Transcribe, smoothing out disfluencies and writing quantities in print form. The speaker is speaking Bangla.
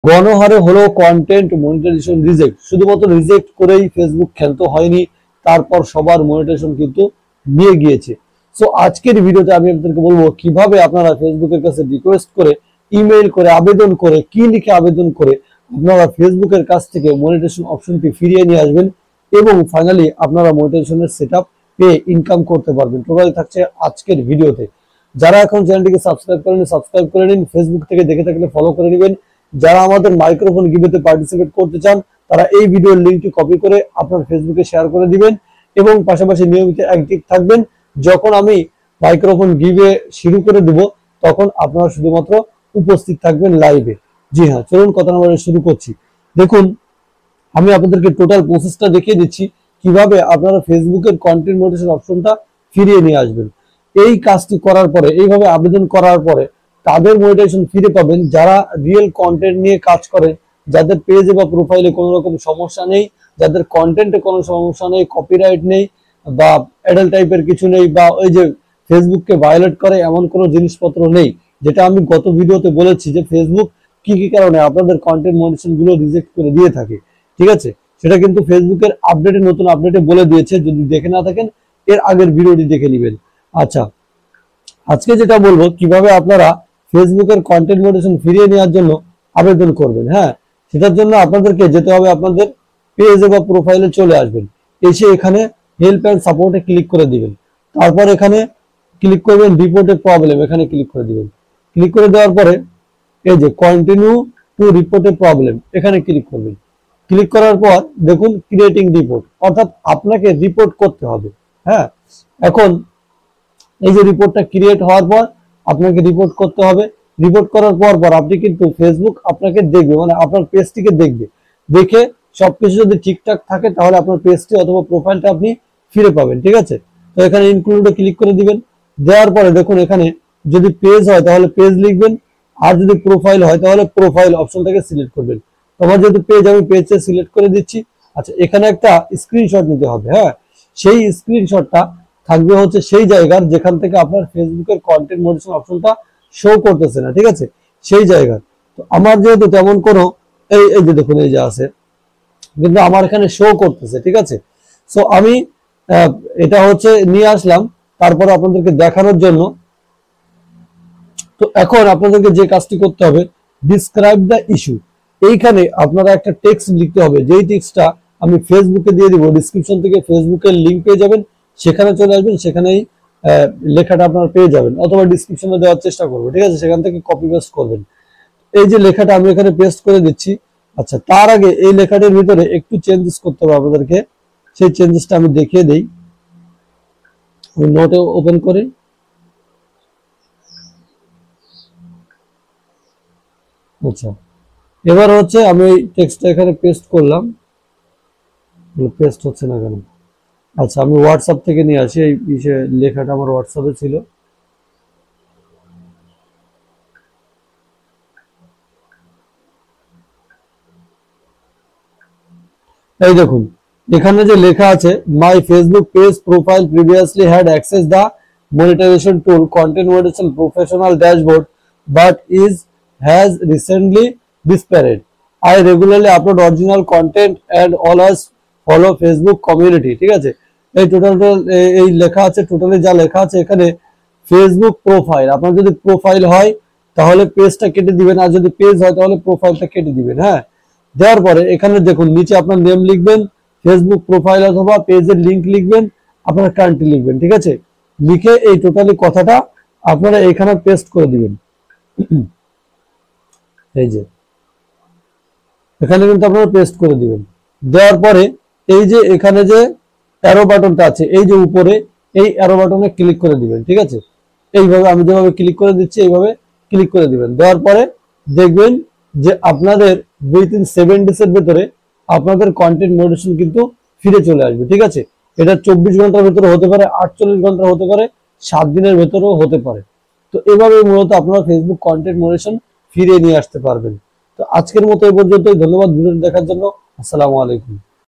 গণহারে হলো কন্টেন্ট মনিটাইজেশন রিজেক্ট। শুধুমাত্র রিজেক্ট করেই ফেসবুক ক্ষান্ত হয়নি, তারপর সবার মনিটাইজেশন কিন্তু নিয়ে গিয়েছে। সো আজকের ভিডিওতে আমি আপনাদেরকে বলবো কিভাবে আপনারা ফেসবুকের কাছে রিকোয়েস্ট করে, ইমেইল করে, আবেদন করে, কি লিখে আবেদন করে আপনারা ফেসবুকের কাছ থেকে মনিটাইজেশন অপশনটি ফিরিয়ে নিয়ে আসবেন এবং ফাইনালি আপনারা মনিটাইজেশনের সেটআপ পেয়ে ইনকাম করতে পারবেন। টোটালি থাকছে আজকের ভিডিওতে। যারা এখন চ্যানেলটিকে সাবস্ক্রাইব করেন সাবস্ক্রাইব করে নিন, ফেসবুক থেকে দেখে থাকলে ফলো করে নেবেন। যারা আমাদের মাইক্রোফোন গিভেতে পার্টিসিপেট করতে চান তারা এই ভিডিওর লিংকটি কপি করে আপনার ফেসবুকে শেয়ার করে দিবেন এবং পাশাপাশি নিয়মিত অ্যাক্টিভ থাকবেন। যখন আমি মাইক্রোফোন গিভে শুরু করে দেব তখন আপনারা শুধুমাত্র উপস্থিত থাকবেন লাইভে। জি হ্যাঁ, চলুন কথা না বলে শুরু করছি। দেখুন, আমি আপনাদেরকে টোটাল প্রসেসটা দেখিয়ে দিচ্ছি কিভাবে আপনারা ফেসবুকের কন্টেন্ট মনিটাইজেশন অপশনটা ফিরিয়ে নিয়ে আসবেন। এই কাজটি করার পরে, এইভাবে আবেদন করার পরে তাদের মনিটাইজেশন ফিরে পাবেন যারা রিয়েল কন্টেন্ট নিয়ে কাজ করেন, যাদের পেজে বা প্রোফাইলে কোনো রকম সমস্যা নেই, যাদের কন্টেন্টে কোনো সমস্যা নেই, কপিরাইট নেই বা অ্যাডাল্ট টাইপের কিছু নেই, বা ওই যে ফেসবুককে ভায়োলেট করে এমন কোনো জিনিসপত্র নেই। যেটা আমি গত ভিডিওতে বলেছি যে ফেসবুক কি কি কারণে আপনাদের কন্টেন্ট মনিটাইজেশন গুলো রিজেক্ট করে দিয়ে থাকে, ঠিক আছে? সেটা কিন্তু ফেসবুকের আপডেটে, নতুন আপডেটে বলে দিয়েছে। যদি দেখে না থাকেন এর আগের ভিডিওটি দেখে নেবেন। আচ্ছা, আজকে যেটা বলবো কিভাবে আপনারা ফেসবুকের কন্টেন্ট মনিটাইজেশন ফিরিয়ে নেওয়ার জন্য আবেদন করবেন। হ্যাঁ, সেটার জন্য আপনাদেরকে যেতে হবে, আপনাদের পেজে বা প্রোফাইলে চলে আসবেন, এসে এখানে হেল্প এন্ড সাপোর্টে ক্লিক করে দিবেন। তারপর এখানে ক্লিক করবেন রিপোর্টের প্রবলেম, এখানে ক্লিক করে দিবেন। ক্লিক করে দেওয়ার পরে এই যে কন্টিনিউ টু রিপোর্টের প্রবলেম, এখানে ক্লিক করবেন। ক্লিক করার পর দেখুন ক্রিয়েটিং রিপোর্ট, অর্থাৎ আপনাকে রিপোর্ট করতে হবে। হ্যাঁ, এখন এই যে রিপোর্টটা ক্রিয়েট হওয়ার পর আপনাকে রিপোর্ট করতে হবে। রিপোর্ট করার পর আপনি কিন্তু ফেসবুক আপনাকে দেখবে, মানে আপনার পেজটিকে দেখবে। দেখে সবকিছু যদি ঠিকঠাক থাকে তাহলে আপনার পেজটি অথবা প্রোফাইলটা আপনি ফিরে পাবেন, ঠিক আছে? তো এখানে ইনক্লুডে ক্লিক করে দিবেন। দেওয়ার পরে দেখুন এখানে যদি পেজ হয় তাহলে পেজ লিখবেন, আর যদি প্রোফাইল হয় তাহলে প্রোফাইল অপশনটাকে সিলেক্ট করবেন। তোমার যেহেতু পেজ, আমি পেজে সিলেক্ট করে দিচ্ছি। আচ্ছা, এখানে একটা স্ক্রিনশট নিতে হবে। হ্যাঁ, সেই স্ক্রিনশটটা থাকবে হচ্ছে সেই জায়গার যেখান থেকে আপনার ফেসবুকের কন্টেন্ট মনিটাইজেশন অপশনটা শো করতেছে না, ঠিক আছে? সেই জায়গার। তো আমার যেহেতু তেমন কোনো এই যে দেখুন এই যে আছে, কিন্তু আমার এখানে শো করতেছে, ঠিক আছে? সো আমি এটা হচ্ছে নিয়ে আসলাম তারপর আপনাদেরকে দেখানোর জন্য। তো এখন আপনাদেরকে যে কাজটি করতে হবে, ডিসক্রাইব দ্য ইস্যু, এইখানে আপনারা একটা টেক্সট লিখতে হবে। যেই টেক্সটটা আমি ফেসবুকে দিয়ে দিব, ডিসক্রিপশন থেকে ফেসবুকের লিংক পেয়ে যাবেন, সেখানে চলে আসবেন, সেখানেই লেখাটা আপনারা পেয়ে যাবেন, অথবা ডিসক্রিপশনে দেওয়ার চেষ্টা করবো, ঠিক আছে? সেখান থেকে কপি পেস্ট করবেন। এই যে লেখাটা আমি এখানে পেস্ট করে দিচ্ছি। আচ্ছা, তার আগে এই লেখাটার ভিতরে একটু চেঞ্জেস করতে হবে আপনাদেরকে, সেই চেঞ্জেসটা আমি দেখিয়ে দিই। নোটে ওপেন করি। আচ্ছা, এবার হচ্ছে আমি এই টেক্সটটা এখানে পেস্ট করলাম, পেস্ট হচ্ছে না কেন? আচ্ছা, আমি হোয়াটসঅ্যাপ থেকে নিয়ে আসি। এই লেখাটা আমার হোয়াটসঅ্যাপে ছিল। এই দেখুন এখানে যে লেখা আছে, my Facebook page profile previously had access the monetization tool content monetization professional dashboard but is has recently disappeared. I regularly upload original content and always follow Facebook community, ঠিক আছে? এই টোটাল এই লেখা আছে, টোটালি যা লেখা আছে এখানে ফেসবুক প্রোফাইল, আপনার যদি প্রোফাইল হয় তাহলে পেজটা কেটে দিবেন, আর যদি পেজ হয় তাহলে প্রোফাইলটা কেটে দিবেন। হ্যাঁ, দেওয়ার পরে এখানে দেখুন নিচে আপনার নেম লিখবেন, ফেসবুক প্রোফাইল অথবা পেজের লিংক লিখবেন, আপনার কান্ট্রি লিখবেন, ঠিক আছে? লিখে এই টোটালি কথাটা আপনারা এখানে পেস্ট করে দিবেন। এই যে এখানে কিন্তু আপনারা পেস্ট করে দিবেন। দেওয়ার পরে এই যে এখানে যে অ্যারো বাটনটা আছে, এই যে উপরে এই অ্যারো বাটনে ক্লিক করে দিবেন, ঠিক আছে? এইভাবে আমি যেভাবে ক্লিক করে দিচ্ছি এইভাবে ক্লিক করে দিবেন। দেওয়ার পরে দেখবেন যে আপনাদের উইথিন 7 ডেজের ভেতরে আপনাদের কন্টেন্ট মনিটাইজেশন কিন্তু ফিরে চলে আসবে, ঠিক আছে? এটা 24 ঘন্টার ভেতরে হতে পারে, 48 ঘন্টা হতে পারে, 7 দিনের ভেতরেও হতে পারে। তো এভাবে মূলত আপনারা ফেসবুক কন্টেন্ট মনিটাইজেশন ফিরিয়ে নিয়ে আসতে পারবেন। তো আজকের মতো এই পর্যন্তই। ধন্যবাদ ভিডিওটি দেখার জন্য। আসসালামু আলাইকুম।